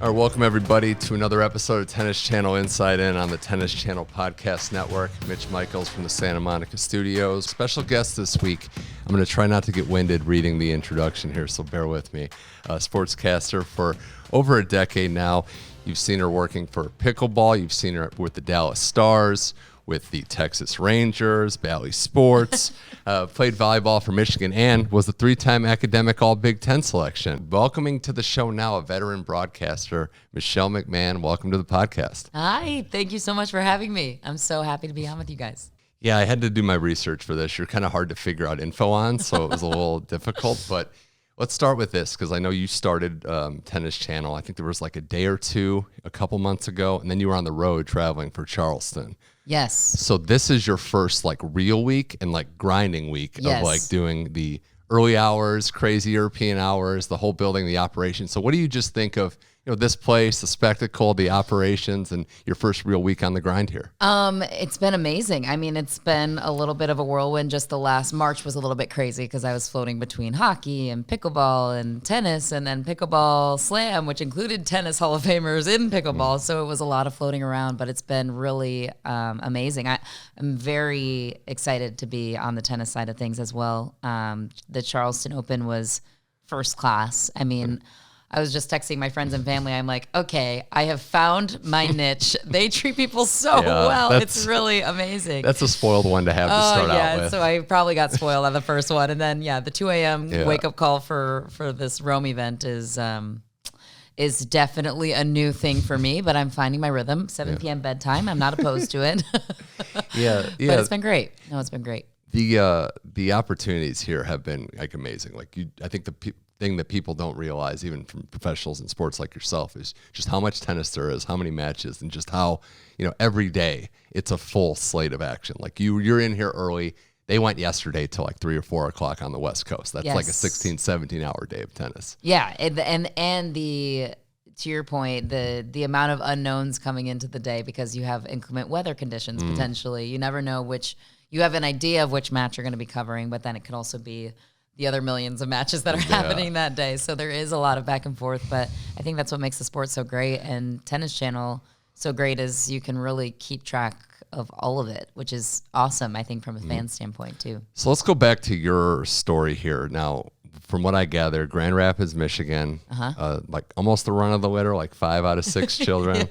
All right, welcome everybody to another episode of Tennis Channel Inside In on the Tennis Channel Podcast Network. Mitch Michals from the Santa Monica studios. Special guest this week. I'm going to try not to get winded reading the introduction here, so bear with me. Sportscaster for over a decade now. You've seen her working for Pickleball. You've seen her with the Dallas Stars, with the Texas Rangers, Valley Sports, played volleyball for Michigan, and was a three-time academic All-Big Ten selection. Welcoming to the show now a veteran broadcaster, Michelle McMahon. Welcome to the podcast. Hi, thank you so much for having me. I'm so happy to be on with you guys. Yeah, I had to do my research for this. You're kind of hard to figure out info on, so it was a little difficult, but let's start with this, because I know you started Tennis Channel. I think there was like a day or two a couple months ago, and then you were on the road traveling for Charleston. Yes. So this is your first like real week and like grinding week Yes. of like doing the early hours, crazy European hours, the whole building, the operation. So what do you just think of, you know, this place, the spectacle, the operations, and your first real week on the grind here? It's been amazing. I mean, it's been a little bit of a whirlwind. Just the last March was a little bit crazy because I was floating between hockey and pickleball and tennis, and then pickleball slam, which included tennis Hall of Famers in pickleball. So it was a lot of floating around, but it's been really amazing. I'm very excited to be on the tennis side of things as well. The Charleston Open was first class. I mean, I was just texting my friends and family. I'm like, okay, I have found my niche. They treat people so well. It's really amazing. That's a spoiled one to have to start out with. So I probably got spoiled on the first one. And then, the 2 a.m. wake-up call for this Rome event is definitely a new thing for me, but I'm finding my rhythm. 7 p.m. bedtime. I'm not opposed to it. Yeah. But it's been great. No, it's been great. The opportunities here have been like amazing. Like I think the thing that people don't realize, even from professionals in sports like yourself, is just how much tennis there is, how many matches, and just how, you know, every day it's a full slate of action. Like you're in here early. They went yesterday till like 3 or 4 o'clock on the West Coast. That's like a 16, 17 hour day of tennis. Yeah. And to your point, the amount of unknowns coming into the day because you have inclement weather conditions potentially. You never know you have an idea of which match you're going to be covering, but then it could also be the other millions of matches that are happening that day. So there is a lot of back and forth, but I think that's what makes the sport so great. And Tennis Channel so great is you can really keep track of all of it, which is awesome, I think, from a fan standpoint too. So let's go back to your story here. Now, from what I gather, Grand Rapids, Michigan, like almost the run of the litter, like 5 out of 6 children.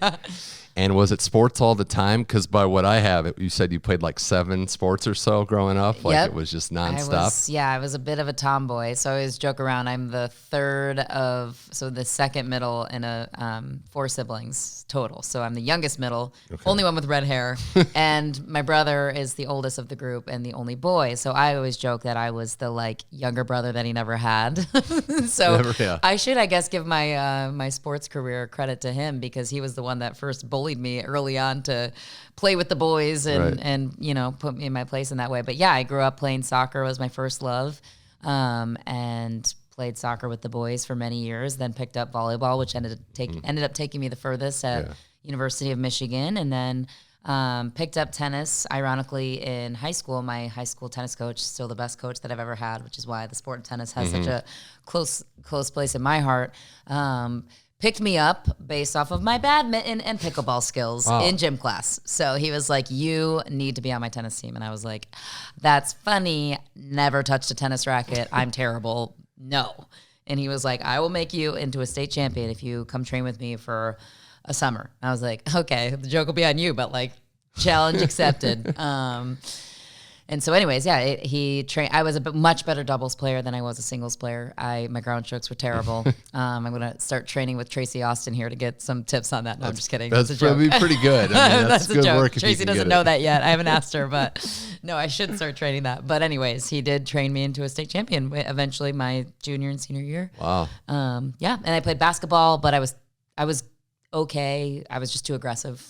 And was it sports all the time? Because by what I have, you said you played like 7 sports or so growing up. Like it was just nonstop. I was a bit of a tomboy. So I always joke around. I'm the the second middle in 4 siblings total. So I'm the youngest middle, only one with red hair. And my brother is the oldest of the group and the only boy. So I always joke that I was the like younger brother that he never had. I should, I guess, give my sports career credit to him because he was the one that first bullied me early on to play with the boys and you know, put me in my place in that way. But yeah, I grew up playing soccer, was my first love, and played soccer with the boys for many years, then picked up volleyball, which ended up taking me the furthest at University of Michigan, and then picked up tennis, ironically, in high school. My high school tennis coach, still the best coach that I've ever had, which is why the sport of tennis has such a close place in my heart. Picked me up based off of my badminton and pickleball skills in gym class. So he was like, you need to be on my tennis team. And I was like, that's funny. Never touched a tennis racket. I'm terrible. No. And he was like, I will make you into a state champion if you come train with me for a summer. I was like, okay, the joke will be on you, but like challenge accepted. And so anyways, he trained. I was a much better doubles player than I was a singles player. My ground strokes were terrible. I'm going to start training with Tracy Austin here to get some tips on that. No, I'm just kidding. That's probably pretty good. I mean, that's good a joke. Work Tracy doesn't know that yet. I haven't asked her, but no, I should start training that. But anyways, he did train me into a state champion eventually my junior and senior year. Wow. And I played basketball, but I was okay. I was just too aggressive.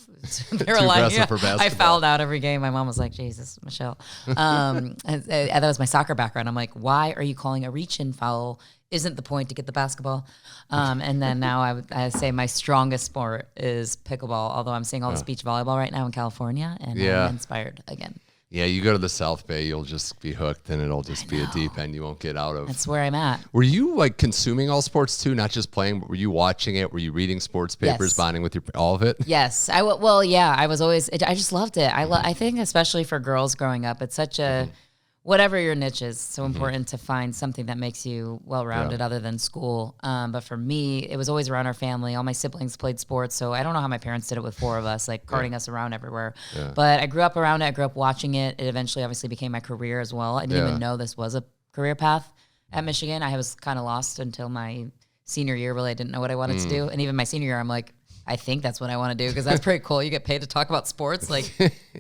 They were like, aggressive for basketball. I fouled out every game. My mom was like, Jesus, Michelle. And that was my soccer background. I'm like, why are you calling a reach-in foul? Isn't the point to get the basketball? And then now I say my strongest sport is pickleball, although I'm seeing all this beach volleyball right now in California, and I'm inspired again. Yeah, you go to the South Bay, you'll just be hooked, and it'll just be a deep end you won't get out of. That's where I'm at. Were you like consuming all sports too, not just playing, but were you watching it? Were you reading sports papers, Yes. bonding with all of it? Yes. Well, yeah, I was always, I just loved it. I think especially for girls growing up, it's such a, whatever your niche is, so important to find something that makes you well-rounded other than school. But for me, it was always around our family. All my siblings played sports, so I don't know how my parents did it with 4 of us, like carting us around everywhere. Yeah. But I grew up around it. I grew up watching it. It eventually obviously became my career as well. I didn't even know this was a career path at Michigan. I was kind of lost until my senior year. Really, I didn't know what I wanted to do. And even my senior year, I'm like, I think that's what I want to do because that's pretty cool. You get paid to talk about sports, like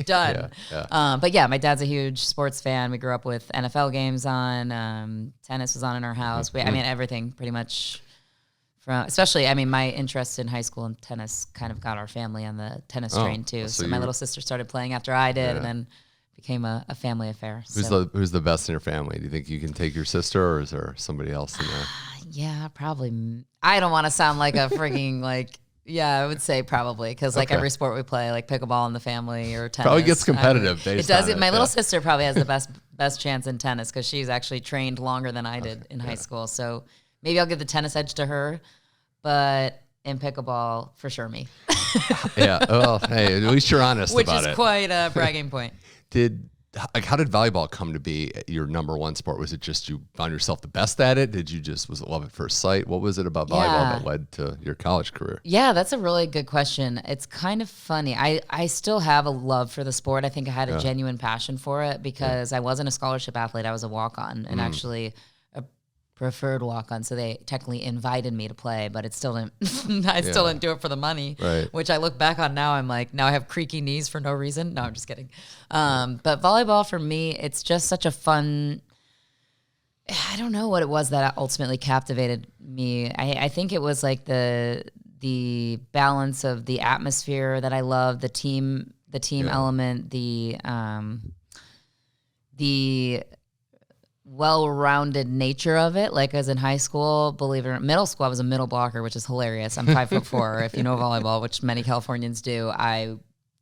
done. But yeah, my dad's a huge sports fan. We grew up with NFL games on. Tennis was on in our house. I mean, everything pretty much. Especially, I mean, my interest in high school and tennis kind of got our family on the tennis train too. So my little sister started playing after I did, and then became a family affair. Who's the best in your family? Do you think you can take your sister, or is there somebody else in there? Yeah, probably. I don't want to sound like a freaking like. Yeah, I would say probably because like every sport we play, like pickleball in the family or tennis, probably gets competitive. It does. My little sister probably has the best chance in tennis because she's actually trained longer than I did in high school. So maybe I'll give the tennis edge to her, but in pickleball, for sure me. Yeah. Well, hey, at least you're honest about it. Which is quite a bragging point. How did volleyball come to be your number one sport? Was it just you found yourself the best at it? Was it love at first sight? What was it about volleyball that led to your college career? Yeah, that's a really good question. It's kind of funny. I still have a love for the sport. I think I had a genuine passion for it because I wasn't a scholarship athlete. I was a walk-on and actually a preferred walk-on. So they technically invited me to play, but it still didn't. I still didn't do it for the money, which I look back on now. I'm like, now I have creaky knees for no reason. No, I'm just kidding. But volleyball for me, it's just such a fun. I don't know what it was that ultimately captivated me. I think it was like the balance of the atmosphere that I love, the team element, the well-rounded nature of it. Like as in high school, believe it or not, middle school, I was a middle blocker, which is hilarious. I'm 5'4". If you know volleyball, which many Californians do, I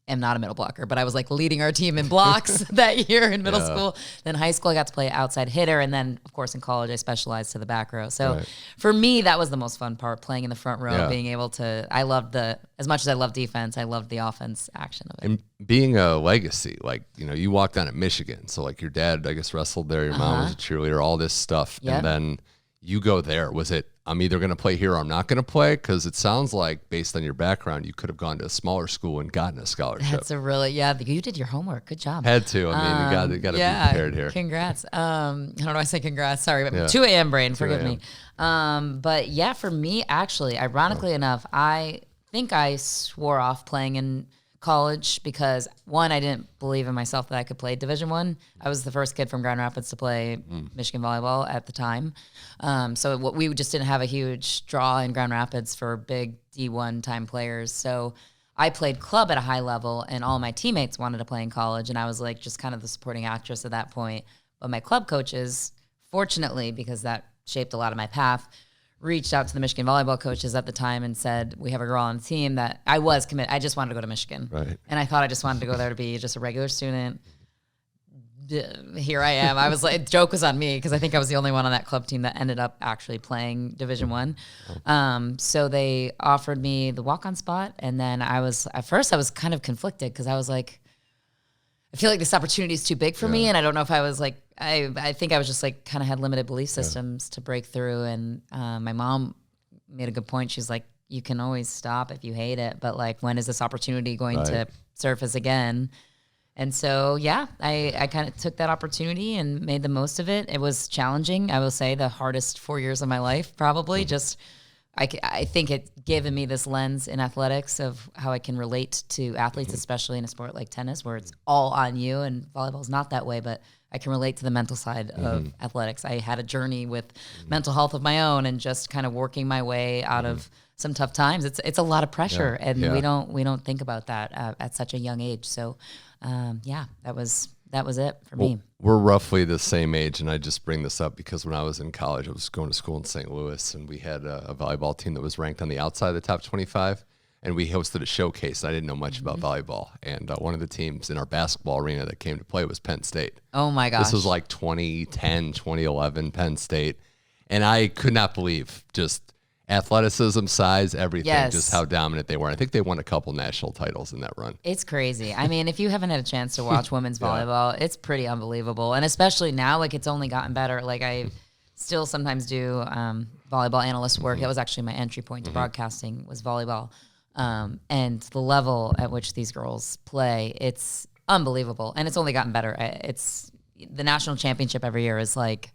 am not a middle blocker, but I was like leading our team in blocks that year in middle school. Then high school, I got to play outside hitter. And then of course in college, I specialized to the back row. So for me, that was the most fun part, playing in the front row, being able to, as much as I love defense, I loved the offense action of it. And being a legacy, like, you walked on at Michigan. So like your dad, I guess, wrestled there. Your mom was a cheerleader, all this stuff. And then you go there. Was it, I'm either going to play here or I'm not going to play? Because it sounds like, based on your background, you could have gone to a smaller school and gotten a scholarship. That's a really, you did your homework. Good job. Had to. I mean, you got to be prepared here. Congrats. How do I say congrats? Sorry, but 2 a.m. brain, forgive me. But yeah, for me, actually, ironically enough, I think I swore off playing in college because one, I didn't believe in myself that I could play Division I. I was the first kid from Grand Rapids to play Michigan volleyball at the time. So we just didn't have a huge draw in Grand Rapids for big D1 time players. So I played club at a high level and all my teammates wanted to play in college. And I was like just kind of the supporting actress at that point. But my club coaches, fortunately, because that shaped a lot of my path, reached out to the Michigan volleyball coaches at the time and said, we have a girl on the team that I was committed. I just wanted to go to Michigan. Right. And I thought I just wanted to go there to be just a regular student. Here I am. I was like, joke was on me because I think I was the only one on that club team that ended up actually playing Division I. So they offered me the walk-on spot. And then at first I was kind of conflicted because I was like, I feel like this opportunity is too big for me. And I don't know if I was like, I think I was just like kind of had limited belief systems to break through. And my mom made a good point. She's like, you can always stop if you hate it, but like, when is this opportunity going to surface again? And so, I kind of took that opportunity and made the most of it. It was challenging. I will say the hardest 4 years of my life, probably. Just, I think it given me this lens in athletics of how I can relate to athletes, especially in a sport like tennis, where it's all on you, and volleyball is not that way, but I can relate to the mental side of athletics. I had a journey with mental health of my own and just kind of working my way out of some tough times. It's a lot of pressure, and we don't think about that at such a young age. So, that was it for me. We're roughly the same age, and I just bring this up because when I was in college, I was going to school in St. Louis, and we had a volleyball team that was ranked on the outside of the top 25. and we hosted a showcase. I didn't know much about volleyball, and one of the teams in our basketball arena that came to play was Penn State. Oh my gosh. This was like 2010, 2011 Penn State, and I could not believe just athleticism, size, everything, just how dominant they were. I think they won a couple national titles in that run. It's crazy. I mean, if you haven't had a chance to watch women's volleyball, it's pretty unbelievable. And especially now, like, it's only gotten better. Like, I still sometimes do volleyball analyst work. That was actually my entry point to broadcasting, was volleyball. And the level at which these girls play, it's unbelievable. And it's only gotten better. It's the national championship every year is like,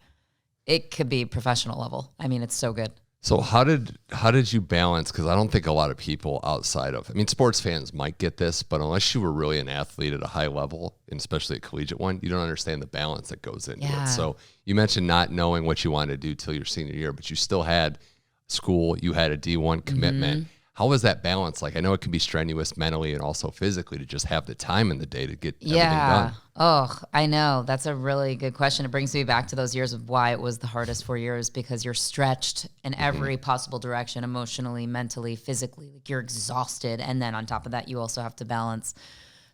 it could be professional level. I mean, it's so good. So how did you balance? Because I don't think a lot of people outside of, I mean, sports fans might get this, but unless you were really an athlete at a high level, and especially a collegiate one, you don't understand the balance that goes into it. So you mentioned not knowing what you wanted to do till your senior year, but you still had school, you had a D1 commitment. How was that balance? Like, I know it can be strenuous mentally and also physically to just have the time in the day to get everything done. Oh, I know. That's a really good question. It brings me back to those years of why it was the hardest 4 years, because you're stretched in every possible direction, emotionally, mentally, physically. Like, you're exhausted. And then on top of that, you also have to balance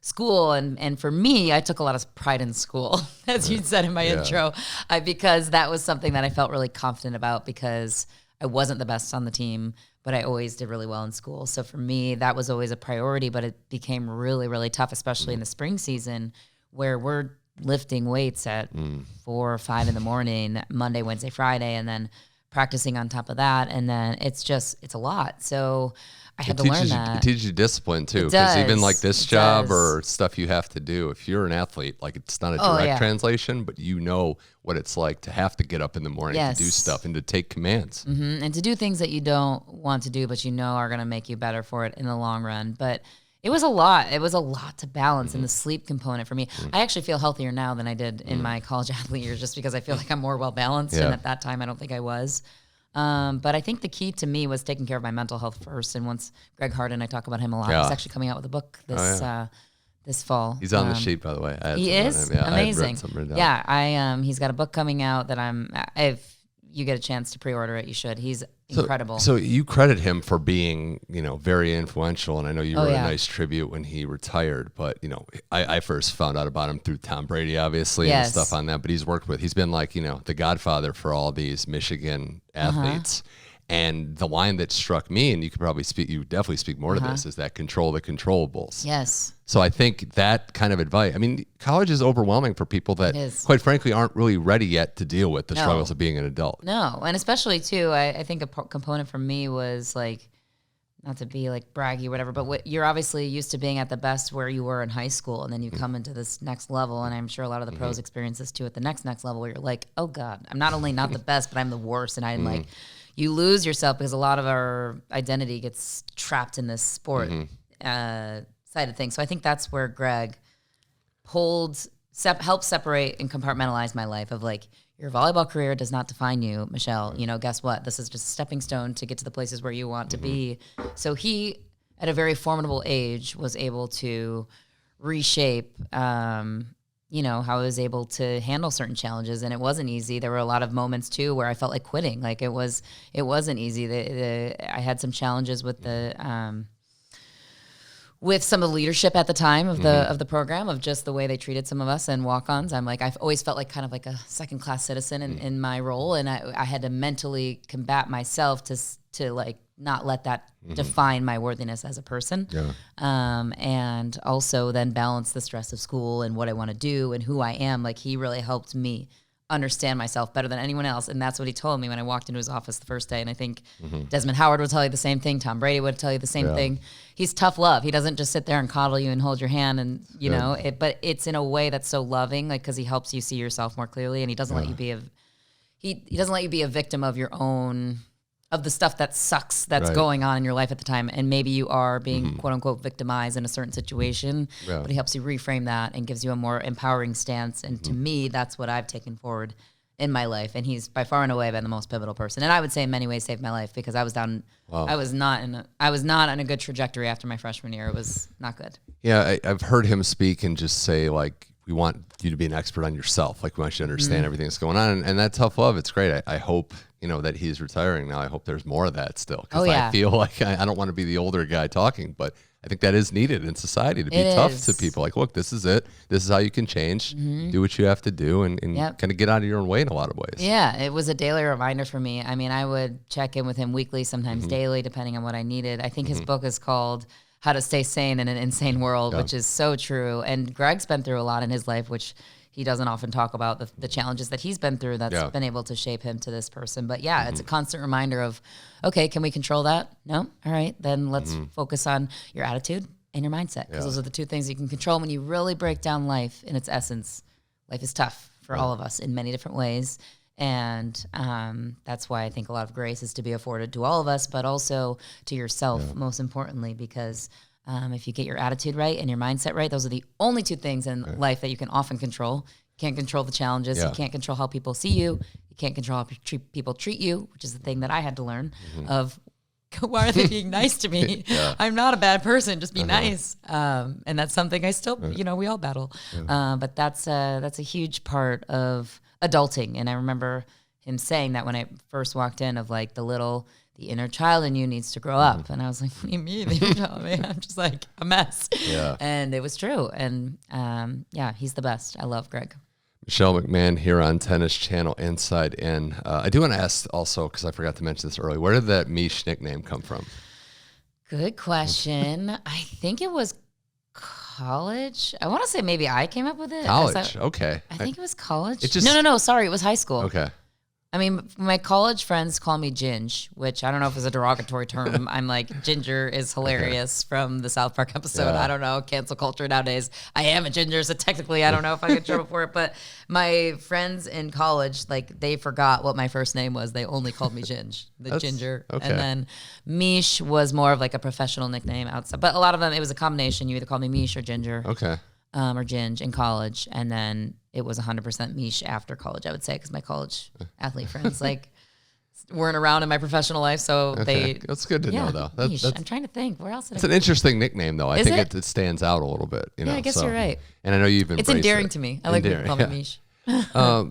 school. And for me, I took a lot of pride in school, as you said in my intro, because that was something that I felt really confident about, because I wasn't the best on the team, but I always did really well in school. So for me, that was always a priority, but it became really, really tough, especially in the spring season, where we're lifting weights at 4 or 5 in the morning, Monday, Wednesday, Friday, and then practicing on top of that. And then it's a lot. So I had to learn that. It teaches you discipline too, because even like this job or stuff you have to do, if you're an athlete, like, it's not a direct translation, but you know what it's like to have to get up in the morning to do stuff and to take commands. And to do things that you don't want to do, but you know are going to make you better for it in the long run. But it was a lot. It was a lot to balance, and the sleep component for me. I actually feel healthier now than I did in my college athlete years, just because I feel like I'm more well-balanced. And at that time, I don't think I was. But I think the key to me was taking care of my mental health first. And once Greg Harden, I talk about him a lot. He's actually coming out with a book this fall. He's on the sheet, by the way. He is amazing. He's got a book coming out that if you get a chance to pre-order it, you should. He's incredible. So you credit him for being, very influential. And I know you wrote a nice tribute when he retired, but I first found out about him through Tom Brady, obviously, and stuff on that. But he's been like, the godfather for all these Michigan athletes. And the line that struck me, and you definitely speak more to this, is that control the controllables. Yes. So I think that kind of advice, I mean, college is overwhelming for people that, quite frankly, aren't really ready yet to deal with the struggles of being an adult. No, and especially, too, I think a component for me was, like, not to be, like, braggy or whatever, but you're obviously used to being at the best where you were in high school, and then you come into this next level, and I'm sure a lot of the pros experience this, too, at the next level, where you're like, oh, God, I'm not only not the best, but I'm the worst, and I'm, like... You lose yourself, because a lot of our identity gets trapped in this sport side of things. So I think that's where Greg helped separate and compartmentalize my life of, like, your volleyball career does not define you, Michelle. Guess what? This is just a stepping stone to get to the places where you want to be. So he, at a very formidable age, was able to reshape how I was able to handle certain challenges, and it wasn't easy. There were a lot of moments too where I felt like quitting. Like, it wasn't easy. I had some challenges with with some of the leadership at the time of the program, of just the way they treated some of us and walk-ons. I've always felt like kind of like a second-class citizen in my role, and I had to mentally combat myself to like not let that define my worthiness as a person. And also then balance the stress of school and what I want to do and who I am. Like, he really helped me understand myself better than anyone else. And that's what he told me when I walked into his office the first day. And I think Desmond Howard would tell you the same thing. Tom Brady would tell you the same thing. He's tough love. He doesn't just sit there and coddle you and hold your hand and, but it's in a way that's so loving, like, because he helps you see yourself more clearly, and he doesn't let you be he doesn't let you be a victim of your own, of the stuff that sucks that's going on in your life at the time. And maybe you are being quote unquote victimized in a certain situation, but he helps you reframe that and gives you a more empowering stance. And to me, that's what I've taken forward in my life. And he's by far and away been the most pivotal person. And I would say in many ways saved my life, because I was down, I was not on a good trajectory after my freshman year. It was not good. Yeah. I've heard him speak and just say, like, we want you to be an expert on yourself. Like, we want you to understand everything that's going on. And that tough love, it's great. I hope that he's retiring now, I hope there's more of that still. Because Oh, yeah. I feel like I don't want to be the older guy talking, but I think that is needed in society to be tough to people. Like, look, this is it. This is how you can change. Do what you have to do and kind of get out of your own way in a lot of ways. Yeah, it was a daily reminder for me. I mean, I would check in with him weekly, sometimes daily, depending on what I needed. I think his book is called How to Stay Sane in an Insane World, which is so true. And Greg's been through a lot in his life, which he doesn't often talk about, the challenges that he's been through that's been able to shape him to this person. But yeah, it's a constant reminder of, okay, can we control that? No? All right, then let's focus on your attitude and your mindset, because those are the two things you can control. When you really break down life in its essence, life is tough for all of us in many different ways. And that's why I think a lot of grace is to be afforded to all of us, but also to yourself, most importantly, because if you get your attitude right and your mindset right, those are the only two things in life that you can often control. You can't control the challenges. You can't control how people see you. You can't control how people treat you, which is the thing that I had to learn of, why are they being nice to me? I'm not a bad person. Just be nice. And that's something I still, we all battle. But that's a huge part of adulting. And I remember him saying that when I first walked in, of like the inner child in you needs to grow up. And I was like, what do you mean? The inner child? I'm just like a mess. And it was true. And he's the best. I love Greg. Michelle McMahon here on Tennis Channel Inside In. I do want to ask also, because I forgot to mention this earlier, where did that Mish nickname come from? Good question. I think it was college. I want to say maybe I came up with it. College, okay. I think it was college. No, sorry, it was high school. Okay. I mean, my college friends call me Ginge, which I don't know if it's a derogatory term. I'm like, Ginger is hilarious from the South Park episode. I don't know, cancel culture nowadays. I am a ginger, so technically I don't know if I get in trouble for it. But my friends in college, like, they forgot what my first name was. They only called me Ginge, Ginger. Okay. And then Mish was more of like a professional nickname outside. But a lot of them, it was a combination. You either called me Mish or Ginger. Okay. Or Ginge in college. And then it was 100% Mish after college, I would say, because my college athlete friends weren't around in my professional life, so that's good to know, though. That's, I'm trying to think. Where else? It's an interesting nickname, though. I think it stands out a little bit. Yeah, I guess you're right. And I know you've embraced it's endearing to me. I like to call me Mish.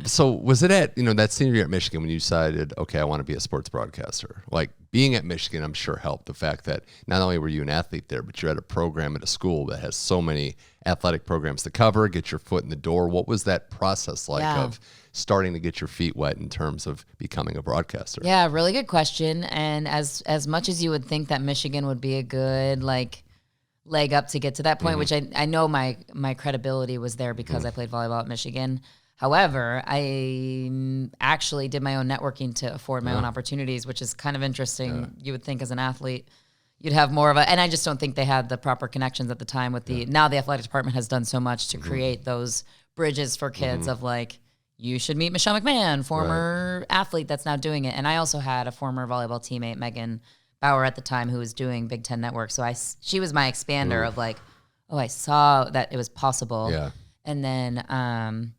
So was it at that senior year at Michigan when you decided, okay, I want to be a sports broadcaster? Like, being at Michigan, I'm sure helped the fact that not only were you an athlete there, but you're at a program at a school that has so many athletic programs to cover, get your foot in the door. What was that process like of starting to get your feet wet in terms of becoming a broadcaster? Yeah, really good question. And as much as you would think that Michigan would be a good leg up to get to that point, which I know my credibility was there because I played volleyball at Michigan. However, I actually did my own networking to afford my own opportunities, which is kind of interesting. You would think as an athlete, you'd have more of and I just don't think they had the proper connections at the time with now the athletic department has done so much to create those bridges for kids of like, you should meet Michelle McMahon, former athlete that's now doing it. And I also had a former volleyball teammate, Megan Bauer at the time, who was doing Big Ten Network. So she was my expander of like, I saw that it was possible. Yeah. And then,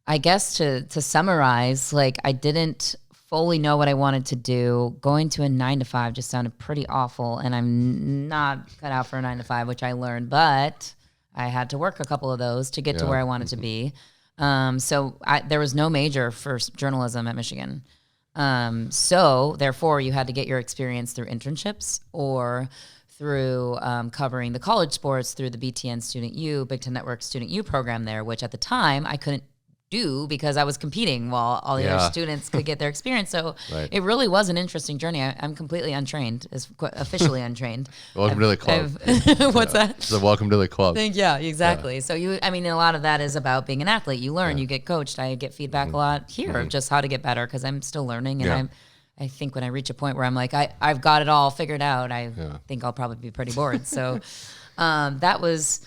I guess to summarize, like, I didn't fully know what I wanted to do. Going to a 9-to-5 just sounded pretty awful, and I'm not cut out for a 9-to-5, which I learned, but I had to work a couple of those to get to where I wanted to be. So there was no major for journalism at Michigan. So therefore, you had to get your experience through internships or through covering the college sports through the BTN Student U, Big Ten Network Student U program there, which at the time I couldn't do because I was competing while all the other students could get their experience. So it really was an interesting journey. I'm completely untrained, officially untrained. Welcome to the club. What's that? So welcome to the club. Yeah, exactly. So a lot of that is about being an athlete. You learn, you get coached. I get feedback a lot here of just how to get better because I'm still learning. And I think when I reach a point where I'm like, I've got it all figured out, I think I'll probably be pretty bored. So that was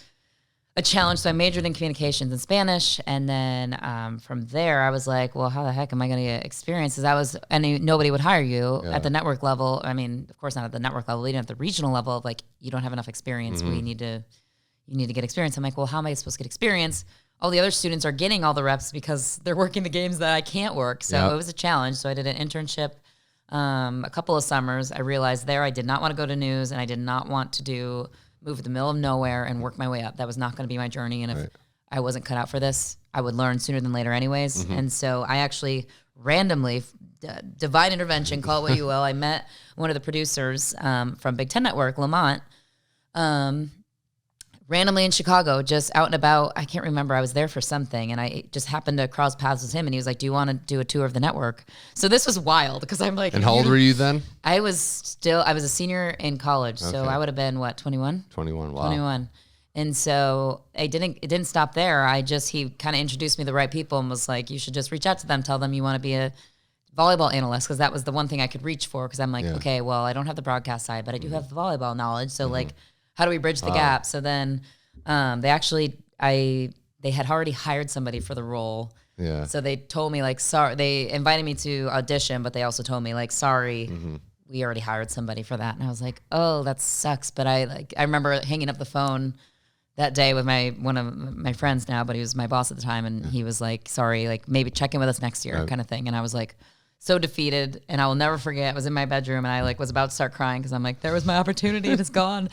a challenge. So I majored in communications and Spanish. And then from there, I was like, well, how the heck am I going to get experience? Nobody would hire you at the network level. I mean, of course, not at the network level, even at the regional level of like, you don't have enough experience. You need to get experience. I'm like, well, how am I supposed to get experience? All the other students are getting all the reps because they're working the games that I can't work. So it was a challenge. So I did an internship a couple of summers. I realized there I did not want to go to news and I did not want to move to the middle of nowhere and work my way up. That was not going to be my journey. And if I wasn't cut out for this, I would learn sooner than later anyways. And so I actually randomly divine intervention, call it what you will. I met one of the producers from Big Ten Network, Lamont, randomly in Chicago, just out and about. I can't remember. I was there for something, and I just happened to cross paths with him, and he was like, do you want to do a tour of the network? So this was wild, because I'm like... And how old were you then? I was a senior in college, so I would have been, 21? 21, wow. 21. And so it didn't stop there. He kind of introduced me to the right people and was like, you should just reach out to them, tell them you want to be a volleyball analyst, because that was the one thing I could reach for, because I'm like, okay, well, I don't have the broadcast side, but I do have the volleyball knowledge, so like, how do we bridge the gap? So then they had already hired somebody for the role. Yeah. So they told me like, sorry, they invited me to audition, but they also told me like, sorry, we already hired somebody for that. And I was like, oh, that sucks. But I remember hanging up the phone that day with one of my friends now, but he was my boss at the time. And he was like, sorry, like maybe check in with us next year kind of thing. And I was like, so defeated, and I will never forget. I was in my bedroom, and I like was about to start crying, because I'm like, there was my opportunity, and it's gone.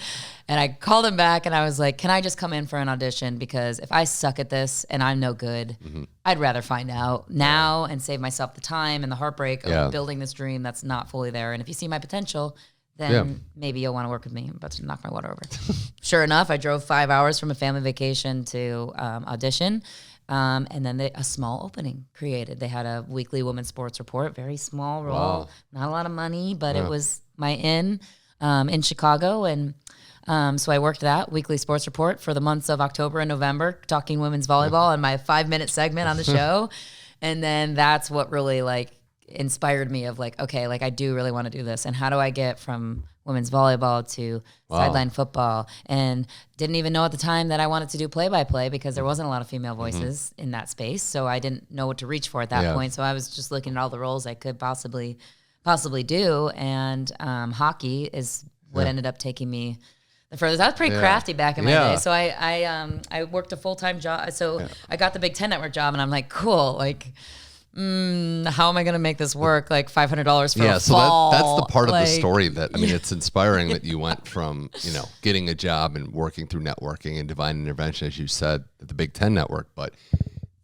And I called him back, and I was like, can I just come in for an audition? Because if I suck at this and I'm no good, I'd rather find out now and save myself the time and the heartbreak of building this dream that's not fully there. And if you see my potential, then maybe you'll want to work with me. I'm about to knock my water over. Sure enough, I drove 5 hours from a family vacation to audition. And then a small opening created. They had a weekly women's sports report, very small role, not a lot of money, but it was my in Chicago. And so I worked that weekly sports report for the months of October and November, talking women's volleyball and my 5-minute segment on the show. And then that's what really like inspired me of like, okay, like I do really want to do this. And how do I get from women's volleyball to sideline football? And didn't even know at the time that I wanted to do play-by-play, because there wasn't a lot of female voices in that space. So I didn't know what to reach for at that point. So I was just looking at all the roles I could possibly do. And hockey is what ended up taking me the furthest. I was pretty crafty back in my day. So I worked a full-time job. So I got the Big Ten Network job, and I'm like, cool, like, how am I going to make this work? Like $500 for a fall. That's the part of the story that, I mean, it's inspiring that you went from, getting a job and working through networking and divine intervention, as you said, at the Big Ten Network. But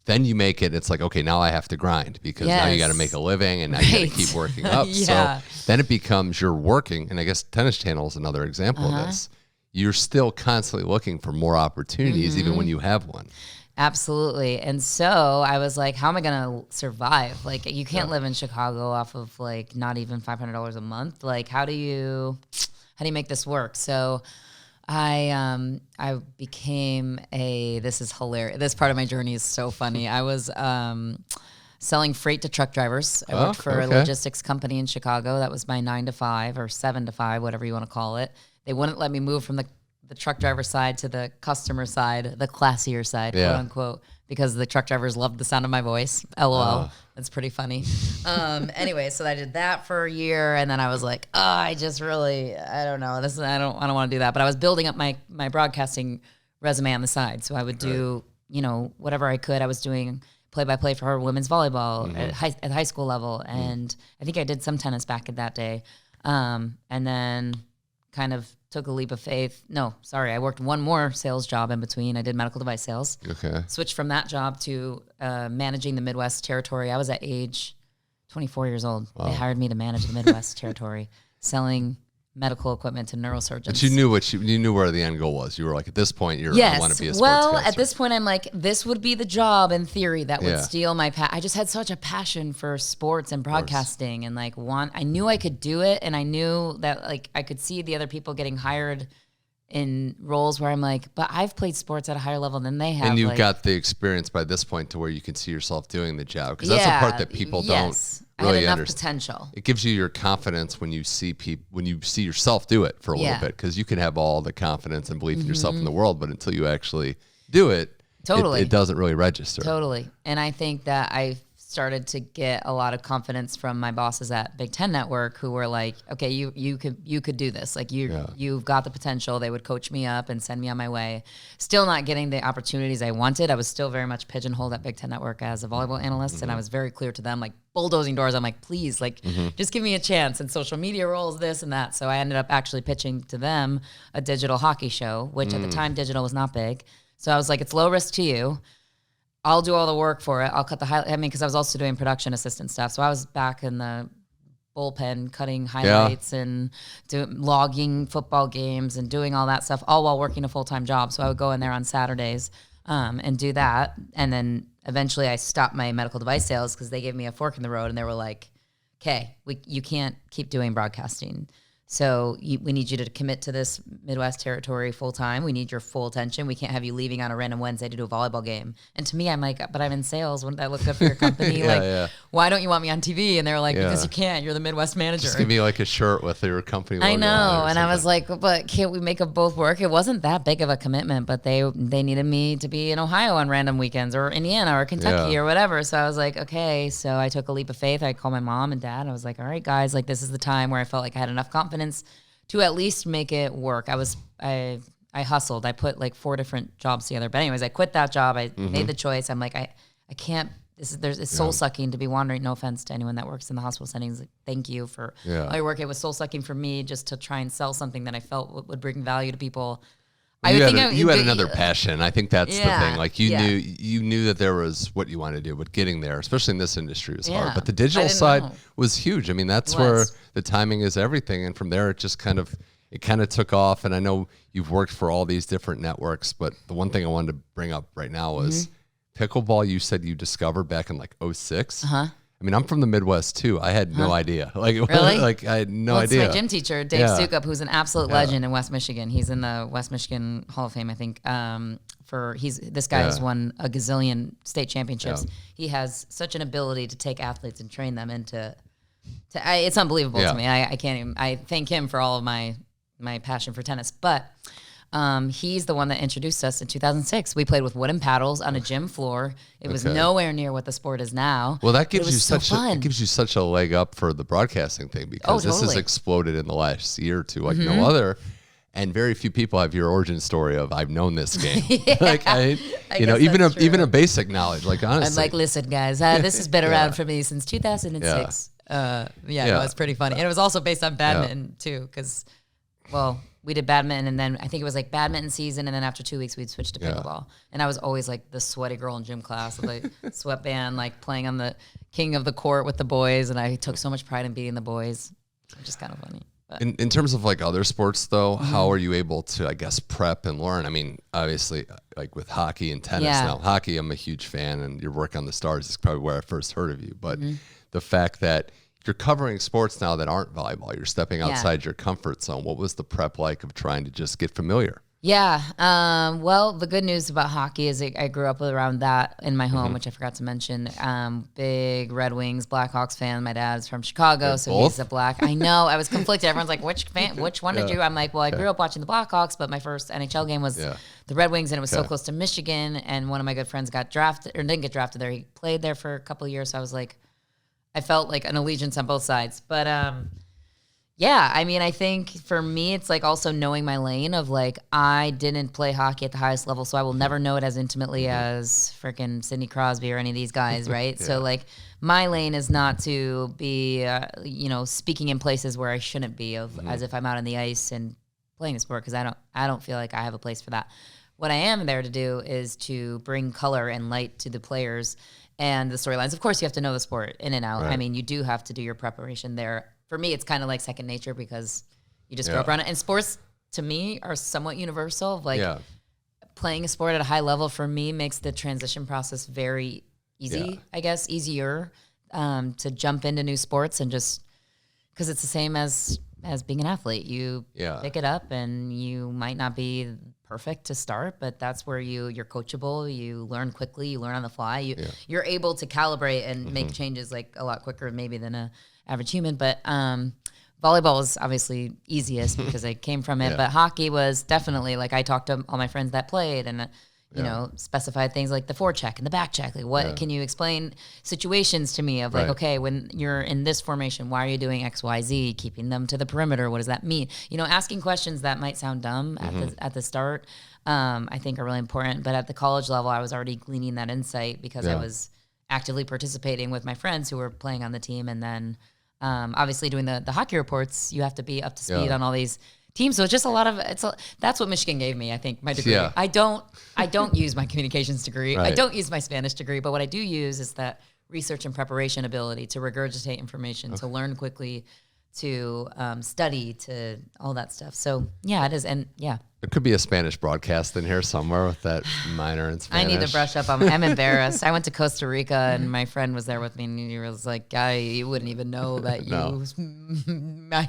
then you make it, it's like, okay, now I have to grind, because now you got to make a living, and now you got to keep working up. So then it becomes you're working, and I guess Tennis Channel is another example of this. You're still constantly looking for more opportunities, even when you have one. Absolutely. And so I was like, how am I going to survive? Like, you can't live in Chicago off of like not even $500 a month. Like, how do you make this work? So I became this is hilarious. This part of my journey is so funny. I was selling freight to truck drivers. I worked for a logistics company in Chicago. That was my 9 to 5 or 7 to 5, whatever you want to call it. They wouldn't let me move from the truck driver side to the customer side, the classier side, quote unquote, because the truck drivers loved the sound of my voice. LOL. That's pretty funny. Anyway, so I did that for a year, and then I was like, I don't know. I don't want to do that. But I was building up my broadcasting resume on the side. So I would do, whatever I could. I was doing play-by-play for her women's volleyball at high school level. And I think I did some tennis back at that day. And then kind of took a leap of faith. No, sorry. I worked one more sales job in between. I did medical device sales. Okay. Switched from that job to managing the Midwest territory. I was at age 24 years old. Wow. They hired me to manage the Midwest territory, selling medical equipment to neurosurgeons. But you knew where the end goal was. You were like, at this point, I want to be a sportscaster. Well, at this point, I'm like, this would be the job in theory that would steal my I just had such a passion for sports and broadcasting, and like I knew I could do it, and I knew that like I could see the other people getting hired in roles where I'm like, but I've played sports at a higher level than they have. And you've got the experience by this point to where you can see yourself doing the job, because that's the part that people don't really enough understand. Potential. It gives you your confidence when you see yourself do it for a little bit, because you can have all the confidence and belief in yourself in the world, but until you actually do it, it doesn't really register. Totally. And I think that I started to get a lot of confidence from my bosses at Big Ten Network, who were like, okay, you could do this. Like you've got the potential. They would coach me up and send me on my way. Still not getting the opportunities I wanted. I was still very much pigeonholed at Big Ten Network as a volleyball analyst. And I was very clear to them, like bulldozing doors. I'm like, please, like just give me a chance. And social media roles, this and that. So I ended up actually pitching to them a digital hockey show, which at the time digital was not big. So I was like, it's low risk to you. I'll do all the work for it. I'll cut the highlight. I mean, because I was also doing production assistant stuff. So I was back in the bullpen cutting highlights and logging football games and doing all that stuff, all while working a full-time job. So I would go in there on Saturdays and do that. And then eventually I stopped my medical device sales because they gave me a fork in the road and they were like, okay, you can't keep doing broadcasting. So we need you to commit to this Midwest territory full time. We need your full attention. We can't have you leaving on a random Wednesday to do a volleyball game. And to me, I'm like, but I'm in sales. Wouldn't that look good for your company? Why don't you want me on TV? And they were like, because you can't. You're the Midwest manager. Just give me like a shirt with your company logo. I know. And I was like, but can't we make them both work? It wasn't that big of a commitment, but they needed me to be in Ohio on random weekends or Indiana or Kentucky or whatever. So I was like, okay. So I took a leap of faith. I called my mom and dad. I was like, all right, guys, like this is the time where I felt like I had enough confidence to at least make it work. I hustled. I put like 4 different jobs together. But anyways, I quit that job. I made the choice. I'm like, I can't. It's soul sucking to be wandering. No offense to anyone that works in the hospital settings. Like, thank you for all your work. It was soul sucking for me just to try and sell something that I felt would bring value to people. You had another passion. I think that's the thing. Like you knew that there was what you wanted to do, but getting there, especially in this industry, was hard. But the digital side was huge. I mean, that's where the timing is everything. And from there, it just kind of took off. And I know you've worked for all these different networks, but the one thing I wanted to bring up right now was pickleball. You said you discovered back in like 2006. I mean, I'm from the Midwest too. I had no idea. Like, really? Like I had no idea. It's my gym teacher, Dave Stukup, who's an absolute legend in West Michigan. He's in the West Michigan Hall of Fame, I think. This guy has won a gazillion state championships. He has such an ability to take athletes and train them into. It's unbelievable to me. I can't even. I thank him for all of my passion for tennis, but. He's the one that introduced us in 2006. We played with wooden paddles on a gym floor. It was nowhere near what the sport is now. Well, that gives you such a leg up for the broadcasting thing because this has exploded in the last year or two like no other. And very few people have your origin story of I've known this game. Even a basic knowledge. Like honestly, I'm like, listen, guys, this has been around for me since 2006. No, it's pretty funny, and it was also based on badminton too, because we did badminton, and then I think it was like badminton season, and then after 2 weeks, we'd switch to pickleball. And I was always like the sweaty girl in gym class with a sweatband, like playing on the king of the court with the boys, and I took so much pride in beating the boys, which is kind of funny. But. In terms of like other sports, though, how are you able to, I guess, prep and learn? I mean, obviously, like with hockey and tennis now. Hockey, I'm a huge fan, and your work on the Stars is probably where I first heard of you. But the fact that you're covering sports now that aren't volleyball. You're stepping outside your comfort zone. What was the prep like of trying to just get familiar? Yeah. Well, the good news about hockey is I grew up around that in my home, which I forgot to mention. Big Red Wings, Blackhawks fan. My dad's from Chicago, so he's a Black. I know. I was conflicted. Everyone's like, which one did you? I'm like, well, I grew up watching the Blackhawks, but my first NHL game was the Red Wings, and it was so close to Michigan. And one of my good friends got drafted, or didn't get drafted there. He played there for a couple of years. So I was like, I felt like an allegiance on both sides. But I mean, I think for me, it's like also knowing my lane of like, I didn't play hockey at the highest level, so I will never know it as intimately as freaking Sidney Crosby or any of these guys, right? So like my lane is not to be, speaking in places where I shouldn't be as if I'm out on the ice and playing a sport, because I don't feel like I have a place for that. What I am there to do is to bring color and light to the players and the storylines. Of course, you have to know the sport in and out. Right. I mean, you do have to do your preparation there. For me, it's kind of like second nature because you just grow up around it. And sports, to me, are somewhat universal. Like playing a sport at a high level, for me, makes the transition process very easy, I guess, easier to jump into new sports and just because it's the same as being an athlete. You pick it up and you might not be perfect to start, but that's where you're coachable. You learn quickly. You learn on the fly. You're able to calibrate and make changes like a lot quicker maybe than a average human. But volleyball was obviously easiest because I came from it. But hockey was definitely like I talked to all my friends that played and you know, specified things like the forecheck and the back check. Like, what can you explain situations to me of like, okay, when you're in this formation, why are you doing X, Y, Z? Keeping them to the perimeter. What does that mean? You know, asking questions that might sound dumb at the start, I think are really important. But at the college level, I was already gleaning that insight because I was actively participating with my friends who were playing on the team. And then obviously doing the hockey reports, you have to be up to speed on all these team. So it's just a lot of that's what Michigan gave me, I think, my degree. Yeah. I don't use my communications degree. I Right. don't use my Spanish degree, but what I do use is that research and preparation ability to regurgitate information, to learn quickly, to study, to all that stuff. So yeah, it is. And yeah, There could be a Spanish broadcast in here somewhere with that minor in Spanish. I need to brush up. I'm embarrassed. I went to Costa Rica and my friend was there with me and he was like, you wouldn't even know that you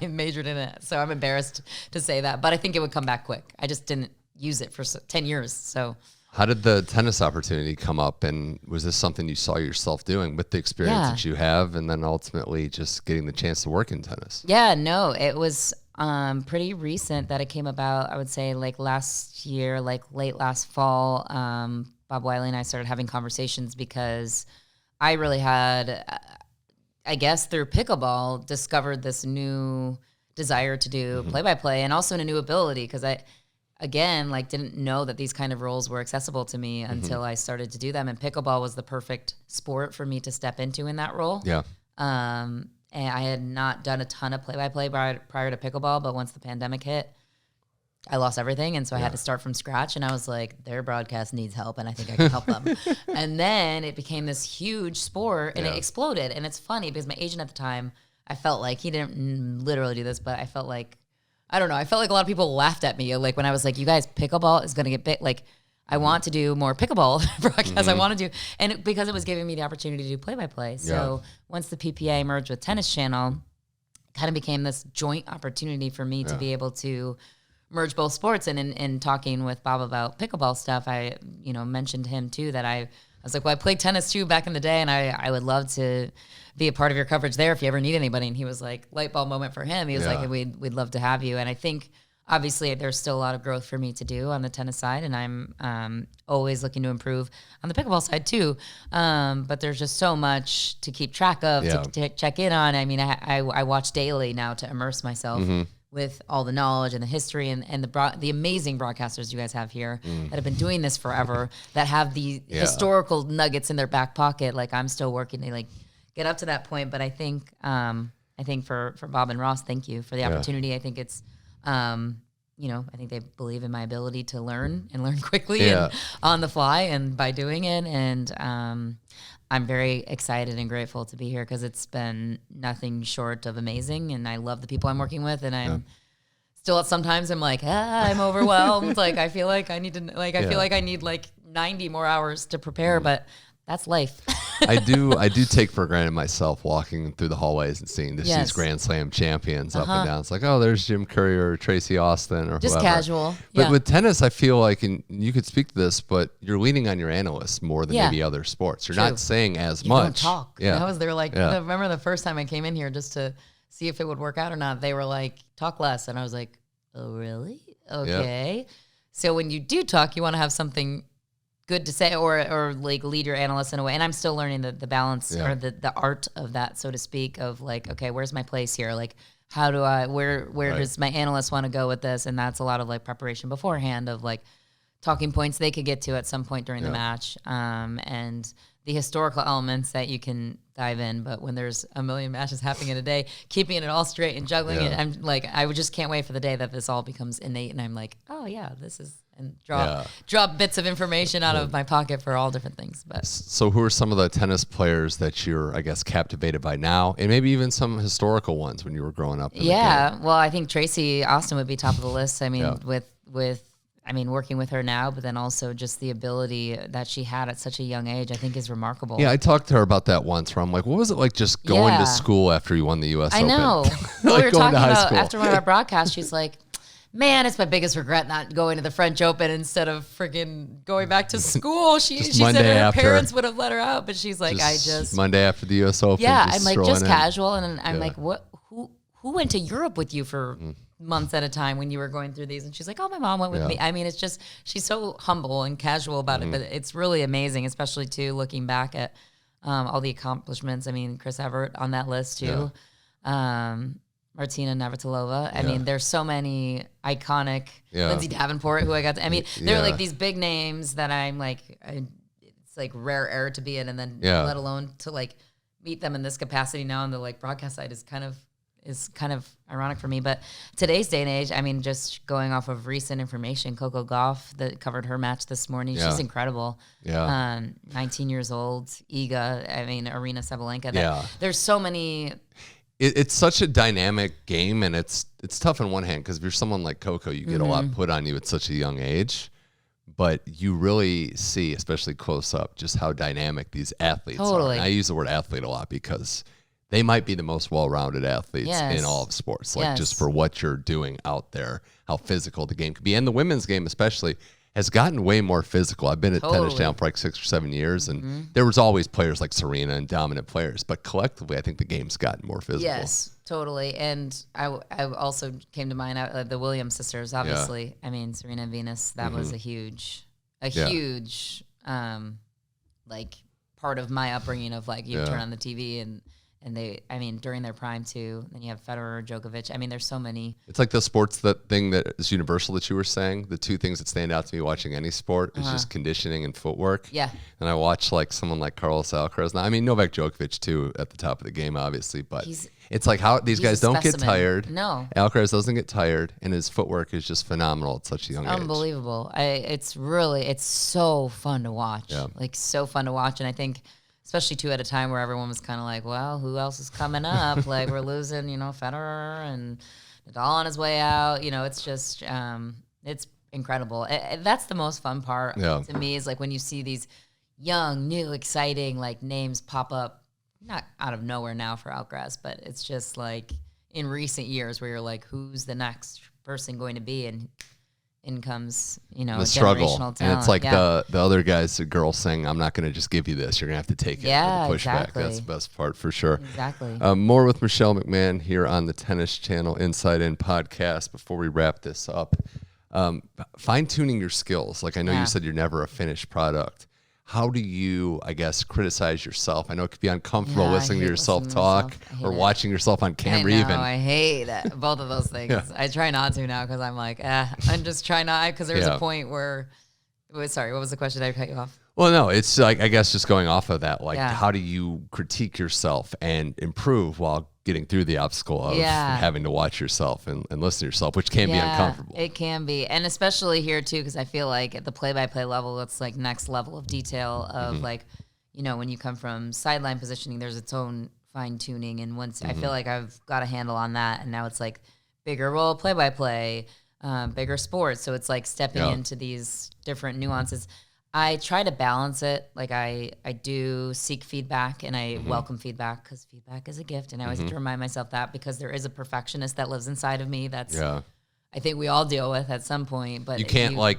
majored in it. So I'm embarrassed to say that, but I think it would come back quick. I just didn't use it for 10 years. So how did the tennis opportunity come up, and was this something you saw yourself doing with the experience that you have, and then ultimately just getting the chance to work in tennis? Yeah, no, it was pretty recent that it came about. I would say like last year, like late last fall, Bob Wiley and I started having conversations because I really had, I guess through pickleball, discovered this new desire to do play-by-play and also a new ability because again, like didn't know that these kind of roles were accessible to me until I started to do them. And pickleball was the perfect sport for me to step into in that role. Yeah. And I had not done a ton of play-by-play prior to pickleball, but once the pandemic hit, I lost everything. And so I had to start from scratch. And I was like, their broadcast needs help, and I think I can help them. And then it became this huge sport, and it exploded. And it's funny because my agent at the time, I felt like he didn't literally do this, but I felt like, I don't know. I felt like a lot of people laughed at me. Like when I was like, you guys, pickleball is going to get big. Like I want to do more pickleball broadcasts. I want to do, and because it was giving me the opportunity to do play-by-play. So once the PPA merged with Tennis Channel, it kind of became this joint opportunity for me to be able to merge both sports. And in talking with Bob about pickleball stuff, I, mentioned to him too that I was like, well, I played tennis too back in the day, and I would love to be a part of your coverage there if you ever need anybody. And he was like, light bulb moment for him. He was like, we'd love to have you. And I think obviously there's still a lot of growth for me to do on the tennis side, and I'm always looking to improve on the pickleball side too. But there's just so much to keep track of, to check in on. I mean, I watch daily now to immerse myself with all the knowledge and the history and the amazing broadcasters you guys have here that have been doing this forever, that have the historical nuggets in their back pocket. Like I'm still working to like get up to that point. But I think for Bob and Ross, thank you for the opportunity. I think it's, I think they believe in my ability to learn and learn quickly and on the fly and by doing it. And I'm very excited and grateful to be here because it's been nothing short of amazing. And I love the people I'm working with. And I'm still sometimes I'm like, I'm overwhelmed. Like, I feel like I need to, like, I feel like I need like 90 more hours to prepare, but that's life. I do take for granted myself walking through the hallways and seeing these Grand Slam champions up and down. It's like, oh, there's Jim Curry or Tracy Austin or just whoever. Casual. But with tennis, I feel like, and you could speak to this, but you're leaning on your analysts more than maybe other sports. You're not saying as much. Don't talk. Yeah. They were like, I remember the first time I came in here just to see if it would work out or not. They were like, talk less. And I was like, oh, really? Okay. Yeah. So when you do talk, you want to have something good to say or like lead your analysts in a way. And I'm still learning the balance or the art of that, so to speak, of like, okay, where's my place here? Like, how do I, where does my analyst want to go with this? And that's a lot of like preparation beforehand of like talking points they could get to at some point during the match. And the historical elements that you can dive in, but when there's a million matches happening in a day, keeping it all straight and juggling it, I'm like, I just can't wait for the day that this all becomes innate. And I'm like, oh yeah, this is, and drop bits of information out of my pocket for all different things. But so who are some of the tennis players that you're, I guess, captivated by now, and maybe even some historical ones when you were growing up? Well, I think Tracy Austin would be top of the list. I mean, working with her now, but then also just the ability that she had at such a young age, I think is remarkable. Yeah, I talked to her about that once where I'm like, what was it like just going to school after you won the U.S. Open? I know. Like we were talking about after one of our broadcasts, she's like, man, it's my biggest regret not going to the French Open instead of freaking going back to school. She said her parents would have let her out, but she's like, Monday after the U.S. Open. Yeah, I'm like, just casual. And I'm like, what? Who went to Europe with you for months at a time when you were going through these? And she's like, oh, my mom went with me. I mean, it's just, she's so humble and casual about it, but it's really amazing, especially too, looking back at all the accomplishments. I mean, Chris Evert on that list too. Martina Navratilova. I mean, there's so many iconic, Lindsay Davenport, who I got to, I mean, they're like these big names that I'm like, it's like rare air to be in. And then let alone to like meet them in this capacity now on the like broadcast side is kind of, is kind of ironic for me. But today's day and age, I mean, just going off of recent information, Coco Gauff that covered her match this morning, she's incredible. Yeah. 19 years old, Iga, I mean, Arina Sabalenka. There's so many. It's such a dynamic game, and it's tough on one hand because if you're someone like Coco, you get a lot put on you at such a young age. But you really see, especially close up, just how dynamic these athletes are. And I use the word athlete a lot because they might be the most well-rounded athletes in all of sports. Like just for what you're doing out there, how physical the game could be. And the women's game especially has gotten way more physical. I've been at Tennis Channel for like 6 or 7 years, and there was always players like Serena and dominant players. But collectively, I think the game's gotten more physical. Yes, totally. And I also came to mind the Williams sisters, obviously. I mean, Serena and Venus, that was a huge like part of my upbringing of like you turn on the TV and they, I mean, during their prime too. Then you have Federer, Djokovic. I mean, there's so many. It's like the sports thing that is universal that you were saying. The two things that stand out to me watching any sport is just conditioning and footwork. Yeah. And I watch like someone like Carlos Alcaraz. Now, I mean, Novak Djokovic too at the top of the game, obviously, but it's like how these guys don't get tired. No. Alcaraz doesn't get tired, and his footwork is just phenomenal at such a young age. Unbelievable. It's so fun to watch. Yeah. Like so fun to watch. And I think, especially too at a time where everyone was kind of like, well, who else is coming up? Like we're losing, Federer and Nadal on his way out. It's just, it's incredible. That's the most fun part to me is like when you see these young, new, exciting like names pop up, not out of nowhere now for Alcaraz, but it's just like in recent years where you're like, who's the next person going to be? And in comes, the struggle. Talent. And it's like the other guys, the girls saying, I'm not going to just give you this. You're going to have to take it. Yeah, pushback. Exactly. That's the best part for sure. Exactly. More with Michelle McMahon here on the Tennis Channel Inside In podcast. Before we wrap this up, fine-tuning your skills. Like I know you said you're never a finished product. How do you, I guess, criticize yourself? I know it could be uncomfortable listening to yourself talk or watching yourself on camera even. I hate it. Both of those things. I try not to now because I'm like, I'm just trying not, because there was a point where, sorry, what was the question? Did I cut you off? Well, no, it's like, I guess just going off of that, like how do you critique yourself and improve while getting through the obstacle of having to watch yourself and listen to yourself, which can be uncomfortable. It can be. And especially here too, because I feel like at the play-by-play level, it's like next level of detail of like, when you come from sideline positioning, there's its own fine tuning. And once I feel like I've got a handle on that, and now it's like bigger role play-by-play, bigger sports. So it's like stepping into these different nuances. I try to balance it. Like I do seek feedback and I welcome feedback because feedback is a gift. And I always have to remind myself that because there is a perfectionist that lives inside of me. That's, I think we all deal with at some point, but you can't I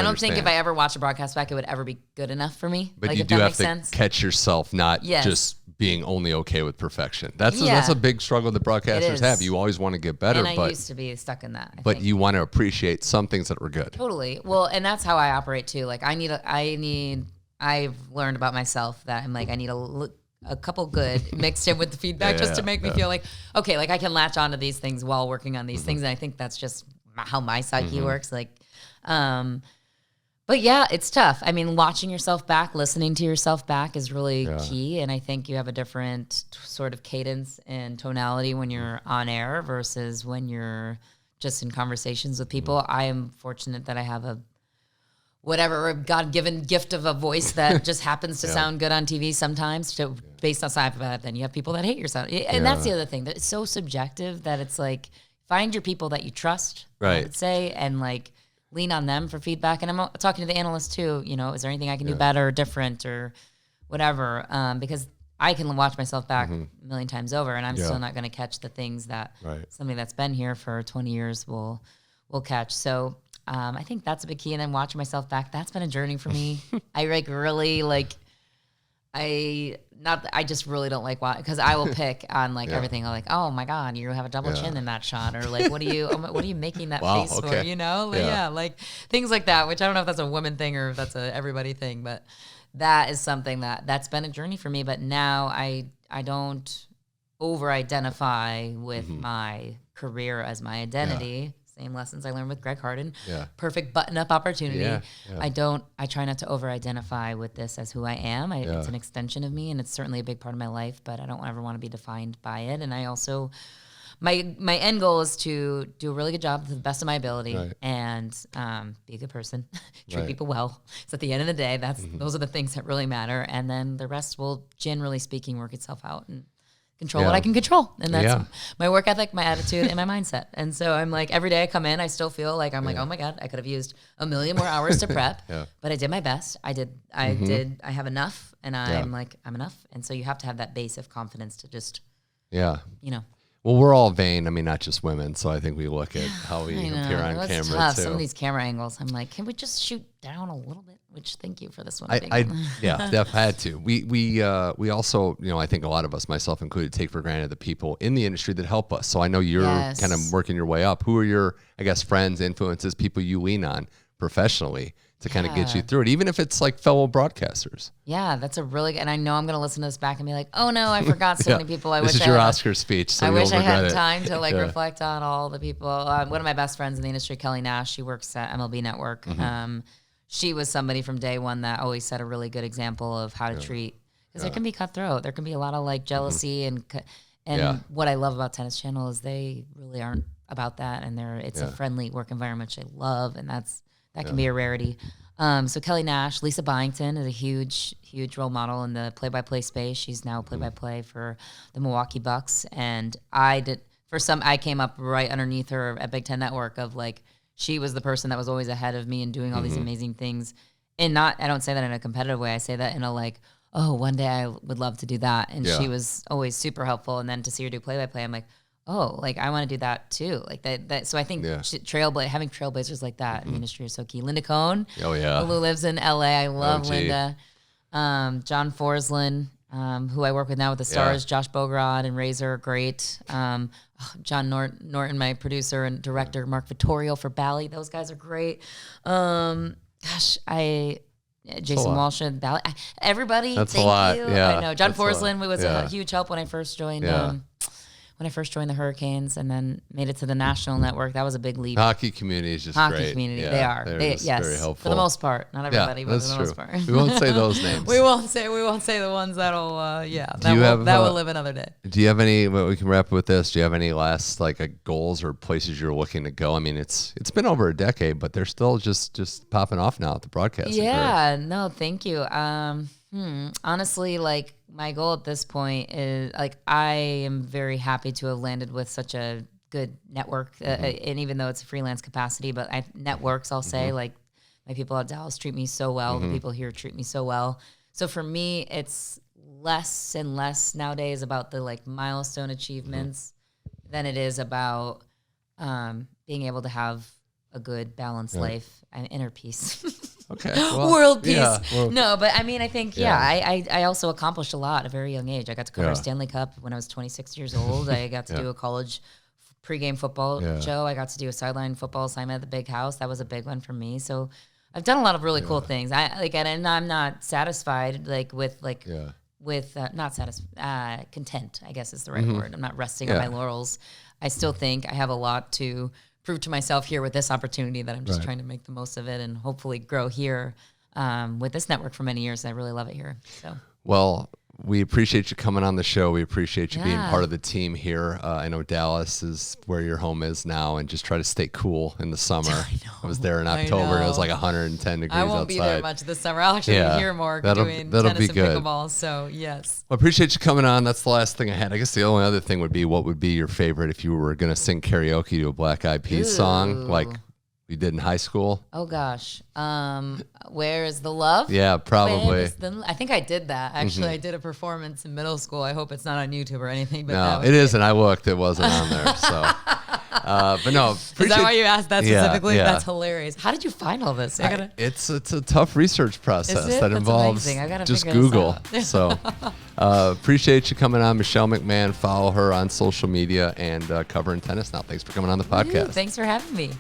don't think if I ever watch a broadcast back, it would ever be good enough for me. But like, you do have to catch yourself not just being only okay with perfection. That's a big struggle that broadcasters have. You always want to get better. And I used to be stuck in that. But you want to appreciate some things that were good. Totally. Well, and that's how I operate too. Like I've learned about myself that I'm like, I need a couple good mixed in with the feedback just to make me feel like, okay, like I can latch onto these things while working on these things. And I think that's just how my psyche works. Like, but yeah, it's tough. I mean, watching yourself back, listening to yourself back is really key. And I think you have a different sort of cadence and tonality when you're on air versus when you're just in conversations with people. I am fortunate that I have a God-given gift of a voice that just happens to sound good on TV sometimes. So based on side of that, then you have people that hate your sound. And that's the other thing, that it's so subjective that it's like, find your people that you trust, I would say, and like lean on them for feedback. And I'm talking to the analyst too, is there anything I can do better or different or whatever? Because I can watch myself back a million times over and I'm still not going to catch the things that somebody that's been here for 20 years will catch. So I think that's a big key. And then watching myself back, that's been a journey for me. I just really don't like watching, because I will pick on like everything. I'm like, oh my God, you have a double chin in that shot, or like, what are you making that face for? Like things like that. Which I don't know if that's a woman thing or if that's a everybody thing, but that is something that's been a journey for me. But now I don't over-identify with my career as my identity. same lessons I learned with Greg Harden. Yeah. Perfect button-up opportunity. Yeah. I try not to over-identify with this as who I am. It's an extension of me, and it's certainly a big part of my life, but I don't ever want to be defined by it. And I also, my end goal is to do a really good job to the best of my ability and be a good person, treat people well. So at the end of the day, those are the things that really matter. And then the rest will, generally speaking, work itself out and control what I can control. And that's my work ethic, my attitude, and my mindset. And so I'm like, every day I come in, I still feel like I'm like, oh my God, I could have used a million more hours to prep, but I did my best. I have enough, and I'm like, I'm enough. And so you have to have that base of confidence to just, Well, we're all vain. I mean, not just women. So I think we look at how we appear on camera tough. too. Some of these camera angles, I'm like, can we just shoot down a little bit? Which, thank you for this one. Def had to. We also, I think a lot of us, myself included, take for granted the people in the industry that help us. So I know you're kind of working your way up. Who are your, I guess, friends, influences, people you lean on professionally to kind of get you through it, even if it's like fellow broadcasters? Yeah, that's a really good, and I know I'm going to listen to this back and be like, oh no, I forgot so many people. This is your Oscar speech, so I wish I had it. time to reflect on all the people. One of my best friends in the industry, Kelly Nash, she works at MLB Network. She was somebody from day one that always set a really good example of how to treat, because there can be cutthroat. There can be a lot of like jealousy and what I love about Tennis Channel is they really aren't about that, and it's a friendly work environment, which I love, and that can be a rarity. So Kelly Nash, Lisa Byington is a huge role model in the play-by-play space. She's now play-by-play for the Milwaukee Bucks, and I came up right underneath her at Big Ten Network of like, she was the person that was always ahead of me and doing all these amazing things. And I don't say that in a competitive way. I say that in a like, oh, one day I would love to do that. And she was always super helpful. And then to see her do play-by-play, I'm like, oh, like I want to do that too. Like that. So I think having trailblazers like that in the industry is so key. Linda Cohn, who lives in LA. I love Linda. John Forslund, who I work with now with the Stars, Josh Bograd and Razor, great. John Norton, my producer and director, Mark Vittorio for Bally. Those guys are great. Jason Walsh and Bally. Everybody, that's thank a lot. you. Yeah, I know. John Forslund was a huge help when I first joined. When I first joined the Hurricanes and then made it to the national network, that was a big leap. Hockey community is just great. Hockey community, they are. They're very helpful. For the most part. Not everybody, but for the most part. We won't say those names. we won't say the ones that'll, that will live another day. Do you have any, we can wrap with this, do you have any last goals or places you're looking to go? I mean, it's been over a decade, but they're still just popping off now at the broadcasting career. No, thank you. Honestly, like my goal at this point is I am very happy to have landed with such a good network, and even though it's a freelance capacity, but networks, I'll say, like my people at Dallas treat me so well. The people here treat me so well. So for me, it's less and less nowadays about the milestone achievements than it is about being able to have a good balanced life and inner peace. Okay. Well, world peace. No, but I mean, I think, I also accomplished a lot at a very young age. I got to cover a Stanley Cup when I was 26 years old. I got to do a college pregame football show. I got to do a sideline football assignment at the Big House. That was a big one for me. So I've done a lot of really cool things. And I'm not satisfied content, I guess is the right word. I'm not resting on my laurels. I still think I have a lot to prove to myself here with this opportunity that I'm just trying to make the most of it and hopefully grow here with this network for many years. I really love it here. So, well, we appreciate you coming on the show. We appreciate you being part of the team here. I know Dallas is where your home is now, and just try to stay cool in the summer. I was there in October. It was like 110 degrees outside. I won't be there much this summer. I'll actually be here more doing tennis and pickleball. So, yes. Well, I appreciate you coming on. That's the last thing I had. I guess the only other thing would be, what would be your favorite if you were going to sing karaoke to a Black Eyed Peas song, like we did in high school? Oh, gosh. Where is the Love? Yeah, probably. I think I did that. Actually, I did a performance in middle school. I hope it's not on YouTube or anything. But no, it isn't. I looked. It wasn't on there. So, but no. Is that why you asked that specifically? Yeah. That's hilarious. How did you find all this? It's a tough research process that involves just Google. So appreciate you coming on, Michelle McMahon. Follow her on social media and covering tennis now. Thanks for coming on the podcast. Thanks for having me.